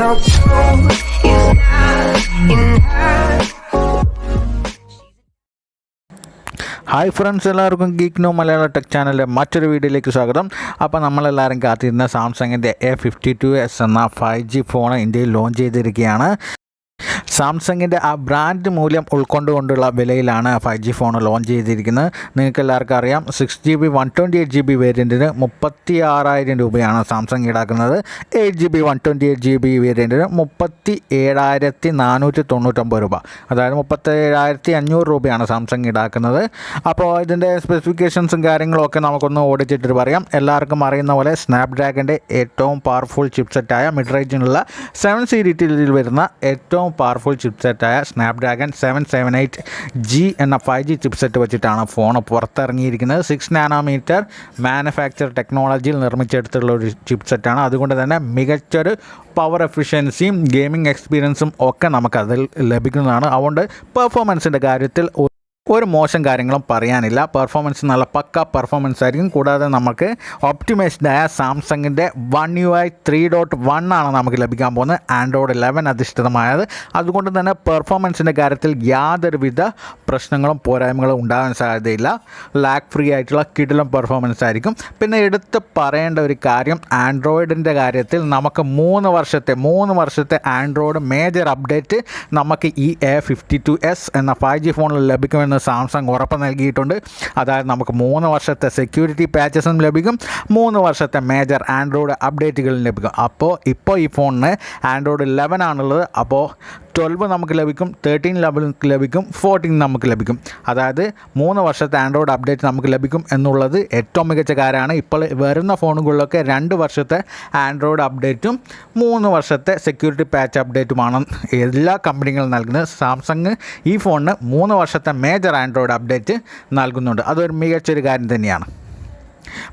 Your blue is not in her. Hi friends, എല്ലാവർക്കും geek no Malayalam tech ചാനലിലെ മറ്റൊരു വീഡിയോയിലേക്ക് സ്വാഗതം. അപ്പോൾ നമ്മളെല്ലാവരും കാത്തിരുന്ന സാംസങ്ങിൻ്റെ A52s എന്ന 5G ഫോൺ ഇന്ത്യയിൽ ലോഞ്ച് ചെയ്തിരിക്കുകയാണ്. സാംസങ്ങിൻ്റെ ആ ബ്രാൻഡ് മൂല്യം ഉൾക്കൊണ്ടുകൊണ്ടുള്ള വിലയിലാണ് 5G ഫോൺ ലോഞ്ച് ചെയ്തിരിക്കുന്നത്. നിങ്ങൾക്ക് എല്ലാവർക്കും അറിയാം, 6GB 128GB വേരിയൻറ്റിന് 36,000 രൂപയാണ് സാംസങ് ഈടാക്കുന്നത്. 8GB 128GB വേരിയൻറ്റിന് 37,499 രൂപ, അതായത് 37,500 രൂപയാണ് സാംസങ് ഈടാക്കുന്നത്. അപ്പോൾ ഇതിൻ്റെ സ്പെസിഫിക്കേഷൻസും കാര്യങ്ങളും ഒക്കെ നമുക്കൊന്ന് ഓടിച്ചിട്ട് പറയാം. എല്ലാവർക്കും അറിയുന്ന പോലെ സ്നാപ്ഡ്രാഗൻ്റെ ഏറ്റവും പവർഫുൾ ചിപ്സെറ്റായ മിഡ് റേഞ്ചിനുള്ള 7 സീരീസിൽ വരുന്ന ഏറ്റവും പവർഫുൾ ചിപ്സെറ്റായ സ്നാപ്ഡ്രാഗൺ 778G എന്ന 5G ചിപ്സെറ്റ് വെച്ചിട്ടാണ് ഫോൺ പുറത്തിറങ്ങിയിരിക്കുന്നത്. 6 നാനോമീറ്റർ മാനുഫാക്ചർ ടെക്നോളജിയിൽ നിർമ്മിച്ചെടുത്തുള്ള ഒരു ചിപ്സെറ്റാണ്. അതുകൊണ്ട് തന്നെ മികച്ചൊരു പവർ എഫിഷ്യൻസിയും ഗെയിമിംഗ് എക്സ്പീരിയൻസും ഒക്കെ നമുക്കതിൽ ലഭിക്കുന്നതാണ്. അതുകൊണ്ട് പെർഫോമൻസിൻ്റെ കാര്യത്തിൽ ഒരു മോശം കാര്യങ്ങളും പറയാനില്ല. പെർഫോമൻസ് നല്ല പക്ക പെർഫോമൻസ് ആയിരിക്കും. കൂടാതെ നമുക്ക് ഒപ്റ്റിമൈസ്ഡായ സാംസങ്ങിൻ്റെ One UI 3.1 ആണ് നമുക്ക് ലഭിക്കാൻ പോകുന്നത്, ആൻഡ്രോയിഡ് 11 അധിഷ്ഠിതമായത്. അതുകൊണ്ട് തന്നെ പെർഫോമൻസിൻ്റെ കാര്യത്തിൽ യാതൊരുവിധ പ്രശ്നങ്ങളും പോരായ്മകളും ഉണ്ടാകാൻ സാധ്യതയില്ല. ലാഗ് ഫ്രീ ആയിട്ടുള്ള കിടിലം പെർഫോമൻസ് ആയിരിക്കും. പിന്നെ എടുത്ത് പറയേണ്ട ഒരു കാര്യം, ആൻഡ്രോയിഡിൻ്റെ കാര്യത്തിൽ നമുക്ക് 3 വർഷത്തെ ആൻഡ്രോയിഡ് മേജർ അപ്ഡേറ്റ് നമുക്ക് ഈ A52s എന്ന 5G ഫോണിൽ ലഭിക്കുമെന്ന് സാംസങ് ഉറപ്പ് നൽകിയിട്ടുണ്ട്. അതായത് നമുക്ക് 3 വർഷത്തെ സെക്യൂരിറ്റി പാച്ചസും ലഭിക്കും, 3 വർഷത്തെ മേജർ ആൻഡ്രോയിഡ് അപ്ഡേറ്റുകളും ലഭിക്കും. ഇപ്പോൾ ഈ ഫോണിന് ആൻഡ്രോയിഡ് 11 ആണുള്ളത്. അപ്പോൾ 12 നമുക്ക് ലഭിക്കും, 13 ലഭിക്കും, 14 നമുക്ക് ലഭിക്കും. അതായത് 3 വർഷത്തെ ആൻഡ്രോയിഡ് അപ്ഡേറ്റ് നമുക്ക് ലഭിക്കും എന്നുള്ളത് ഏറ്റവും മികച്ച കാര്യമാണ്. ഇപ്പോൾ വരുന്ന ഫോണുകളിലൊക്കെ 2 വർഷത്തെ ആൻഡ്രോയിഡ് അപ്ഡേറ്റും 3 വർഷത്തെ സെക്യൂരിറ്റി പാച്ച് അപ്ഡേറ്റുമാണ് എല്ലാ കമ്പനികളും നൽകുന്നത്. സാംസങ് ഈ ഫോണിന് 3 വർഷത്തെ മേജർ ആൻഡ്രോയിഡ് അപ്ഡേറ്റ് നൽകുന്നുണ്ട്. അതൊരു മികച്ചൊരു കാര്യം തന്നെയാണ്.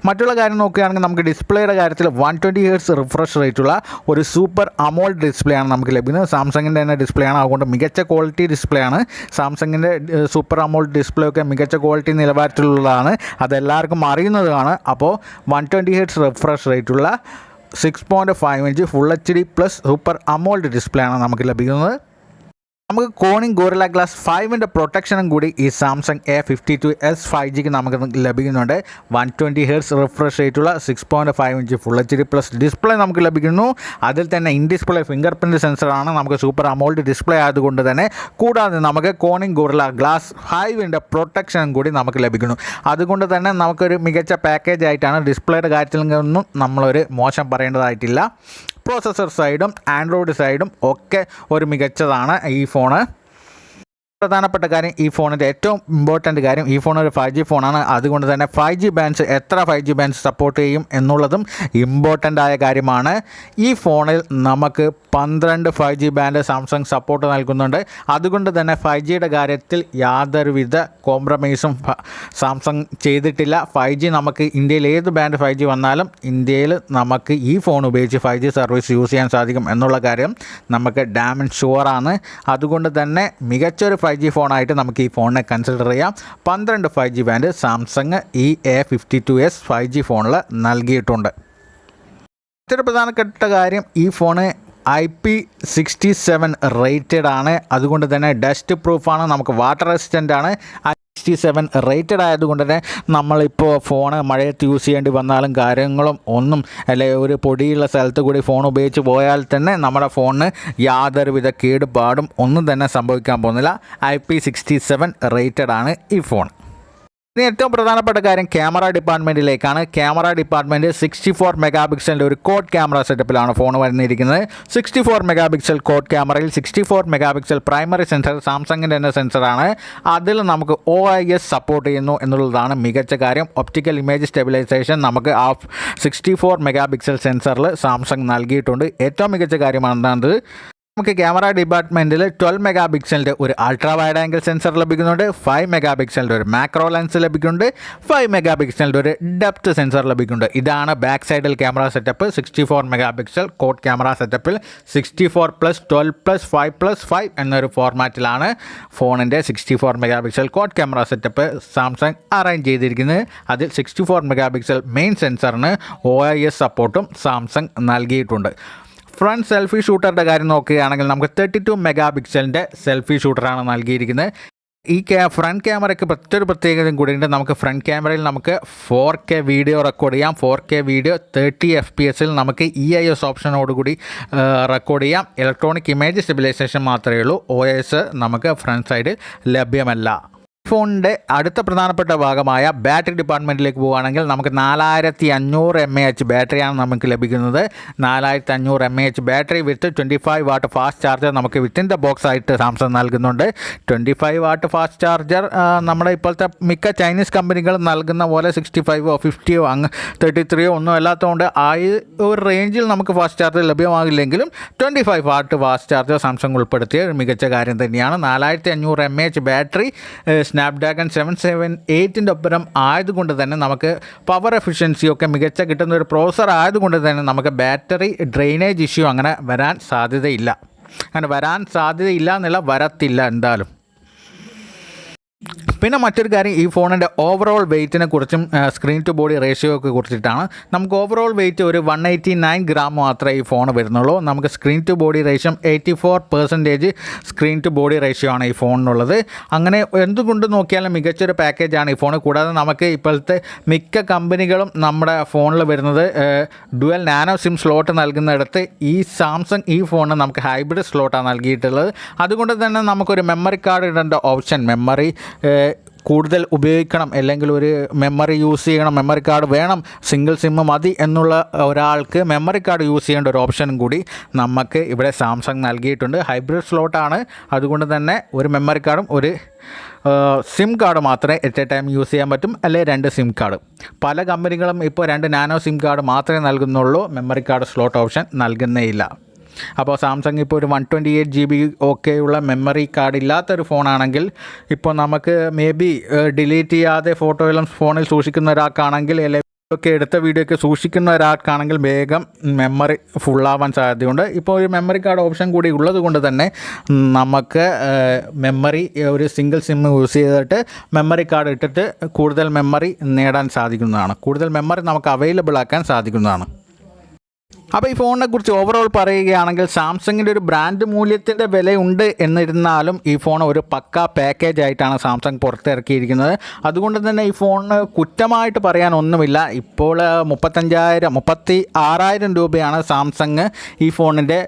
മറ്റുള്ള കാര്യം നോക്കുകയാണെങ്കിൽ നമുക്ക് ഡിസ്പ്ലേയുടെ കാര്യത്തിൽ 120 Hz റിഫ്രഷ് റേറ്റുള്ള ഒരു സൂപ്പർ അമോൾഡ് ഡിസ്പ്ലേ ആണ് നമുക്ക് ലഭിക്കുന്നത്. സാംസങ്ങിൻ്റെ തന്നെ ഡിസ്പ്ലേ ആണ്, അതുകൊണ്ട് മികച്ച ക്വാളിറ്റി ഡിസ്പ്ലേ ആണ്. സാംസങ്ങിൻ്റെ സൂപ്പർ അമോൾഡ് ഡിസ്പ്ലേ ഒക്കെ മികച്ച ക്വാളിറ്റി നിലവാരത്തിലുള്ളതാണ്, അതെല്ലാവർക്കും അറിയുന്നതാണ്. അപ്പോൾ 120 Hz റിഫ്രഷ് റേറ്റുള്ള 6.5 inch full HD plus super AMOLED display ആണ് നമുക്ക് ലഭിക്കുന്നത്. നമുക്ക് കോണിംഗ് ഗോറില്ല ഗ്ലാസ് 5ൻ്റെ പ്രൊട്ടക്ഷനും കൂടി ഈ സാംസങ് A52s 5Gക്ക് നമുക്ക് ലഭിക്കുന്നുണ്ട്. 120 Hz റിഫ്രഷ് റേറ്റുള്ള 6.5 inch full HD plus display നമുക്ക് ലഭിക്കുന്നു. അതിൽ തന്നെ ഇൻ ഡിസ്പ്ലേ ഫിംഗർ പ്രിൻറ്റ് സെൻസറാണ് നമുക്ക് സൂപ്പർ അമോൾഡ് ഡിസ്പ്ലേ ആയതുകൊണ്ട് തന്നെ. കൂടാതെ നമുക്ക് കോണിംഗ് ഗോറില്ല ഗ്ലാസ് 5ൻ്റെ പ്രൊട്ടക്ഷനും കൂടി നമുക്ക് ലഭിക്കുന്നു. അതുകൊണ്ട് തന്നെ നമുക്കൊരു മികച്ച പാക്കേജ് ആയിട്ടാണ്. ഡിസ്പ്ലേയുടെ കാര്യത്തിൽ നിന്നും നമ്മളൊരു മോശം പറയേണ്ടതായിട്ടില്ല. പ്രോസസ്സർ സൈഡും ആൻഡ്രോയിഡ് സൈഡും ഒക്കെ ഒരു മികച്ചതാണ് ഈ ഫോണ്. പ്രധാനപ്പെട്ട കാര്യം, ഈ ഫോണിൻ്റെ ഏറ്റവും ഇമ്പോർട്ടൻ്റ് കാര്യം, ഈ ഫോൺ ഒരു 5G ഫോണാണ്. അതുകൊണ്ട് തന്നെ 5G ബാൻഡ്സ് എത്ര 5G ബാൻഡ്സ് സപ്പോർട്ട് ചെയ്യും എന്നുള്ളതും ഇമ്പോർട്ടൻ്റ് ആയ കാര്യമാണ്. ഈ ഫോണിൽ നമുക്ക് 12 5G ബാൻഡ് സാംസങ് സപ്പോർട്ട് നൽകുന്നുണ്ട്. അതുകൊണ്ട് തന്നെ 5Gയുടെ കാര്യത്തിൽ യാതൊരുവിധ കോംപ്രമൈസും സാംസങ് ചെയ്തിട്ടില്ല. 5G നമുക്ക് ഇന്ത്യയിൽ ഏത് ബാൻഡ് 5G വന്നാലും ഇന്ത്യയിൽ നമുക്ക് ഈ ഫോൺ ഉപയോഗിച്ച് 5G സർവീസ് യൂസ് ചെയ്യാൻ സാധിക്കും എന്നുള്ള കാര്യം നമുക്ക് ഡാം ആൻഡ് ഷുവറാണ്. അതുകൊണ്ട് തന്നെ മികച്ചൊരു 5G ഫോണായിട്ട് നമുക്ക് ഈ ഫോണിനെ കൺസിഡർ ചെയ്യാം. 12 5G ബാൻഡ് സാംസങ് ഈ A52s 5G ഫോണിൽ നൽകിയിട്ടുണ്ട്. മറ്റൊരു പ്രധാനപ്പെട്ട കാര്യം, ഈ ഫോണ് IP67 റേറ്റഡ് ആണ്. അതുകൊണ്ട് തന്നെ ഡസ്റ്റ് പ്രൂഫാണ്, നമുക്ക് വാട്ടർ റെസിസ്റ്റൻ്റ് ആണ്. 67 റേറ്റഡ് ആയതുകൊണ്ട് തന്നെ നമ്മളിപ്പോൾ ഫോണ് മഴയത്ത് യൂസ് ചെയ്യേണ്ടി വന്നാലും കാര്യങ്ങളും ഒന്നും, അല്ലെങ്കിൽ ഒരു പൊടിയുള്ള സ്ഥലത്ത് കൂടി ഫോൺ ഉപയോഗിച്ച് പോയാൽ തന്നെ നമ്മുടെ ഫോണിന് യാതൊരുവിധ കേടുപാടും ഒന്നും തന്നെ സംഭവിക്കാൻ പോകുന്നില്ല. IP67 റേറ്റഡ് ആണ് ഈ ഫോൺ. ഇനി ഏറ്റവും പ്രധാനപ്പെട്ട കാര്യം ക്യാമറ ഡിപ്പാർട്ട്മെൻറ്റിലേക്കാണ്. ക്യാമറ ഡിപ്പാർട്ട്മെൻറ്റ് 64 മെഗാപിക്സലിൻ്റെ ഒരു കോഡ് ക്യാമറ സെറ്റപ്പിലാണ് ഫോൺ വന്നിരിക്കുന്നത്. 64 മെഗാപിക്സൽ കോഡ് ക്യാമറയിൽ 64 മെഗാപിക്സൽ പ്രൈമറി സെൻസർ, സാംസങ്ങിൻ്റെ തന്നെ സെൻസറാണ്. അതിൽ നമുക്ക് OIS സപ്പോർട്ട് ചെയ്യുന്നു എന്നുള്ളതാണ് മികച്ച കാര്യം. ഒപ്റ്റിക്കൽ ഇമേജ് സ്റ്റെബിലൈസേഷൻ നമുക്ക് ആ 64 മെഗാപിക്സൽ സെൻസറിൽ സാംസങ് നൽകിയിട്ടുണ്ട്. ഏറ്റവും മികച്ച കാര്യമാണ് നമുക്ക് ക്യാമറ ഡിപ്പാർട്ട്മെൻറ്റിൽ 12 മെഗാപിക്സലിൻ്റെ ഒരു അൾട്രാ വൈഡ് ആംഗിൾ സെൻസർ ലഭിക്കുന്നുണ്ട്. 5 മെഗാപിക്സലിൻ്റെ ഒരു മാക്രോ ലെൻസ് ലഭിക്കുന്നുണ്ട്. 5 മെഗാപിക്സലിൻ്റെ ഒരു ഡെപ്ത് സെൻസർ ലഭിക്കുന്നുണ്ട്. ഇതാണ് ബാക്ക് സൈഡിൽ camera setup. 64 megapixel quad camera സെറ്റപ്പിൽ 64+12+5+5 എന്നൊരു ഫോർമാറ്റിലാണ് ഫോണിൻ്റെ 64 megapixel quad camera setup Samsung arrange ചെയ്തിരിക്കുന്നത്. അതിൽ 64 മെഗാപിക്സൽ മെയിൻ സെൻസറിന് OIS സപ്പോർട്ടും സാംസങ് നൽകിയിട്ടുണ്ട്. ഫ്രണ്ട് സെൽഫി ഷൂട്ടറുടെ കാര്യം നോക്കുകയാണെങ്കിൽ നമുക്ക് 32 മെഗാ പിക്സലിൻ്റെ സെൽഫി ഷൂട്ടറാണ് നൽകിയിരിക്കുന്നത്. ഈ ഫ്രണ്ട് ക്യാമറയ്ക്ക് മറ്റൊരു പ്രത്യേകതയും കൂടിയുണ്ട്. നമുക്ക് ഫ്രണ്ട് ക്യാമറയിൽ നമുക്ക് 4K വീഡിയോ റെക്കോർഡ് ചെയ്യാം. 4K വീഡിയോ 30 FPS നമുക്ക് EIS ഓപ്ഷനോടുകൂടി റെക്കോർഡ് ചെയ്യാം. ഇലക്ട്രോണിക് ഇമേജ് സ്റ്റെബിലൈസേഷൻ മാത്രമേ ഉള്ളൂ. OS നമുക്ക് ഫ്രണ്ട് സൈഡിൽ ലഭ്യമല്ല. ഫോണിൻ്റെ അടുത്ത പ്രധാനപ്പെട്ട ഭാഗമായ ബാറ്ററി ഡിപ്പാർട്ട്മെൻറ്റിലേക്ക് പോവുകയാണെങ്കിൽ നമുക്ക് 4500 mAh ബാറ്ററിയാണ് നമുക്ക് ലഭിക്കുന്നത്. 4500 mAh ബാറ്ററി വിത്ത് 25 വാട്ട് ഫാസ്റ്റ് ചാർജർ നമുക്ക് വിത്തിൻ ദ ബോക്സ് ആയിട്ട് സാംസങ് നൽകുന്നുണ്ട്. 25 വാട്ട് ഫാസ്റ്റ് ചാർജർ നമ്മുടെ ഇപ്പോഴത്തെ മിക്ക ചൈനീസ് കമ്പനികൾ നൽകുന്ന പോലെ 65 50 അങ്ങ് 33 ഒന്നും അല്ലാത്തതുകൊണ്ട് ആ ഒരു റേഞ്ചിൽ നമുക്ക് ഫാസ്റ്റ് ചാർജർ ലഭ്യമാകില്ലെങ്കിലും 25 വാട്ട് ഫാസ്റ്റ് ചാർജർ സാംസങ് ഉൾപ്പെടുത്തിയ ഒരു മികച്ച കാര്യം തന്നെയാണ്. 4500 mAh ബാറ്ററി സ്നാപ്ഡ്രാഗൺ 778ൻ്റെ ഒപ്പം ആയതുകൊണ്ട് തന്നെ നമുക്ക് പവർ എഫിഷ്യൻസിയൊക്കെ മികച്ച കിട്ടുന്ന ഒരു പ്രോസസ്സർ ആയതുകൊണ്ട് തന്നെ നമുക്ക് ബാറ്ററി ഡ്രെയിനേജ് ഇഷ്യൂ അങ്ങനെ വരാൻ സാധ്യതയില്ല. എന്നല്ല, വരത്തില്ല എന്തായാലും. പിന്നെ മറ്റൊരു കാര്യം, ഈ ഫോണിൻ്റെ ഓവറോൾ വെയ്റ്റിനെ കുറിച്ചും സ്ക്രീൻ ടു ബോഡി റേഷ്യോയൊക്കെ കുറിച്ചിട്ടാണ്. നമുക്ക് ഓവറോൾ വെയ്റ്റ് ഒരു 189 ഗ്രാം മാത്രമേ ഈ ഫോൺ വരുന്നുള്ളൂ. നമുക്ക് screen to body ratio 84% screen to body ratio ആണ് ഈ ഫോണിനുള്ളത്. അങ്ങനെ എന്തുകൊണ്ട് നോക്കിയാലും മികച്ചൊരു പാക്കേജാണ് ഈ ഫോൺ. കൂടാതെ നമുക്ക് ഇപ്പോഴത്തെ മിക്ക കമ്പനികളും നമ്മുടെ ഫോണിൽ വരുന്നത് ഡുവൽ നാനോ സിം സ്ലോട്ട് നൽകുന്നിടത്ത് ഈ സാംസങ് ഈ ഫോണിന് നമുക്ക് ഹൈബ്രിഡ് സ്ലോട്ടാണ് നൽകിയിട്ടുള്ളത്. അതുകൊണ്ട് തന്നെ നമുക്കൊരു മെമ്മറി കാർഡ് ഇടേണ്ട ഓപ്ഷൻ, മെമ്മറി കൂടുതൽ ഉപയോഗിക്കണം അല്ലെങ്കിൽ ഒരു മെമ്മറി യൂസ് ചെയ്യണം, മെമ്മറി കാർഡ് വേണം, സിംഗിൾ സിമ്മ് മതി എന്നുള്ള ഒരാൾക്ക് മെമ്മറി കാർഡ് യൂസ് ചെയ്യേണ്ട ഒരു ഓപ്ഷനും കൂടി നമുക്ക് ഇവിടെ സാംസങ് നൽകിയിട്ടുണ്ട്. ഹൈബ്രിഡ് സ്ലോട്ടാണ്, അതുകൊണ്ട് തന്നെ ഒരു മെമ്മറി കാർഡും ഒരു സിം കാർഡ് മാത്രമേ അറ്റ് എ ടൈം യൂസ് ചെയ്യാൻ പറ്റും, അല്ലെങ്കിൽ 2 സിം കാർഡ്. പല കമ്പനികളും ഇപ്പോൾ 2 നാനോ സിം കാർഡ് മാത്രമേ നൽകുന്നുള്ളൂ, മെമ്മറി കാർഡ് സ്ലോട്ട് ഓപ്ഷൻ നൽകുന്നേയില്ല. അപ്പോൾ സാംസങ് ഇപ്പോൾ ഒരു 128 GB ഒക്കെയുള്ള മെമ്മറി കാർഡ് ഇല്ലാത്തൊരു ഫോണാണെങ്കിൽ ഇപ്പോൾ നമുക്ക് മേ ബി ഡിലീറ്റ് ചെയ്യാതെ ഫോട്ടോയെല്ലാം ഫോണിൽ സൂക്ഷിക്കുന്ന ഒരാൾക്കാണെങ്കിൽ, അല്ലെങ്കിൽ ഒക്കെ എടുത്ത വീഡിയോ ഒക്കെ സൂക്ഷിക്കുന്ന ഒരാൾക്കാണെങ്കിൽ വേഗം മെമ്മറി ഫുള്ളാവാൻ സാധ്യതയുണ്ട്. ഇപ്പോൾ ഒരു മെമ്മറി കാർഡ് ഓപ്ഷൻ കൂടി ഉള്ളത് കൊണ്ട് തന്നെ നമുക്ക് മെമ്മറി ഒരു സിംഗിൾ സിം യൂസ് ചെയ്തിട്ട് മെമ്മറി കാർഡ് ഇട്ടിട്ട് കൂടുതൽ മെമ്മറി നേടാൻ സാധിക്കുന്നതാണ്, കൂടുതൽ മെമ്മറി നമുക്ക് അവൈലബിൾ ആക്കാൻ സാധിക്കുന്നതാണ്. അപ്പോൾ ഈ ഫോണിനെ കുറിച്ച് ഓവറോൾ പറയുകയാണെങ്കിൽ സാംസങ്ങിൻ്റെ ഒരു ബ്രാൻഡ് മൂല്യത്തിൻ്റെ വിലയുണ്ട് എന്നിരുന്നാലും ഈ ഫോൺ ഒരു പക്ക പാക്കേജ് ആയിട്ടാണ് സാംസങ് പുറത്തിറക്കിയിരിക്കുന്നത്. അതുകൊണ്ട് തന്നെ ഈ ഫോണിന് കുറ്റമായിട്ട് പറയാനൊന്നുമില്ല. ഇപ്പോൾ 36,000 രൂപയാണ് സാംസങ് ഈ ഫോണിൻ്റെ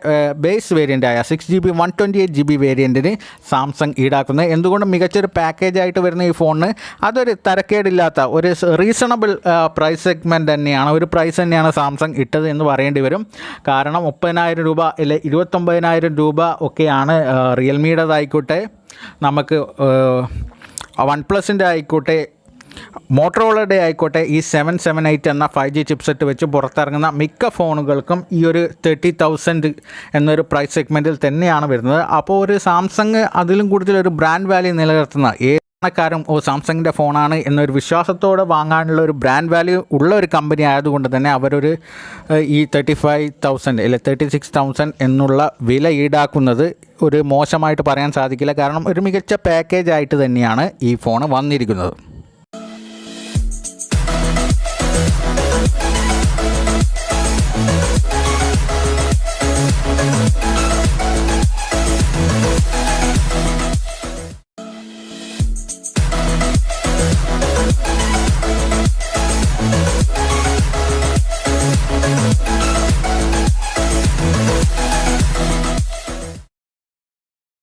ബേസ് വേരിയൻ്റായ 6GB 128GB വേരിയൻറ്റിന് സാംസങ് ഈടാക്കുന്നത്. എന്തുകൊണ്ടും മികച്ചൊരു പാക്കേജായിട്ട് വരുന്ന ഈ ഫോണിന് അതൊരു തരക്കേടില്ലാത്ത ഒരു റീസണബിൾ പ്രൈസ് സെഗ്മെൻറ്റ് തന്നെയാണ്, ഒരു പ്രൈസ് തന്നെയാണ് സാംസങ് ഇട്ടത് എന്ന് പറയേണ്ടി വരും. കാരണം 30,000 രൂപ അല്ലെ 29,000 രൂപ ഒക്കെയാണ് റിയൽമിയുടേതായിക്കോട്ടെ, നമുക്ക് വൺപ്ലസിൻ്റെ ആയിക്കോട്ടെ, മോട്ടറോളയുടെ ആയിക്കോട്ടെ, ഈ 778 എന്ന 5G ചിപ്സെറ്റ് വെച്ച് പുറത്തിറങ്ങുന്ന മിക്ക ഫോണുകൾക്കും ഈ ഒരു 30,000 എന്നൊരു പ്രൈസ് സെഗ്മെൻറ്റിൽ തന്നെയാണ് വരുന്നത്. അപ്പോൾ ഒരു സാംസങ് അതിലും കൂടുതൽ ഒരു ബ്രാൻഡ് വാല്യൂ നിലനിർത്തുന്ന ക്കാരും സാംസങ്ങിൻ്റെ ഫോണാണ് എന്നൊരു വിശ്വാസത്തോടെ വാങ്ങാനുള്ള ഒരു ബ്രാൻഡ് വാല്യൂ ഉള്ള ഒരു കമ്പനി ആയതുകൊണ്ട് തന്നെ അവരൊരു ഈ 35,000 അല്ലെ 36,000 എന്നുള്ള വില ഈടാക്കുന്നത് ഒരു മോശമായിട്ട് പറയാൻ സാധിക്കില്ല. കാരണം ഒരു മികച്ച പാക്കേജ് ആയിട്ട് തന്നെയാണ് ഈ ഫോൺ വന്നിരിക്കുന്നത്.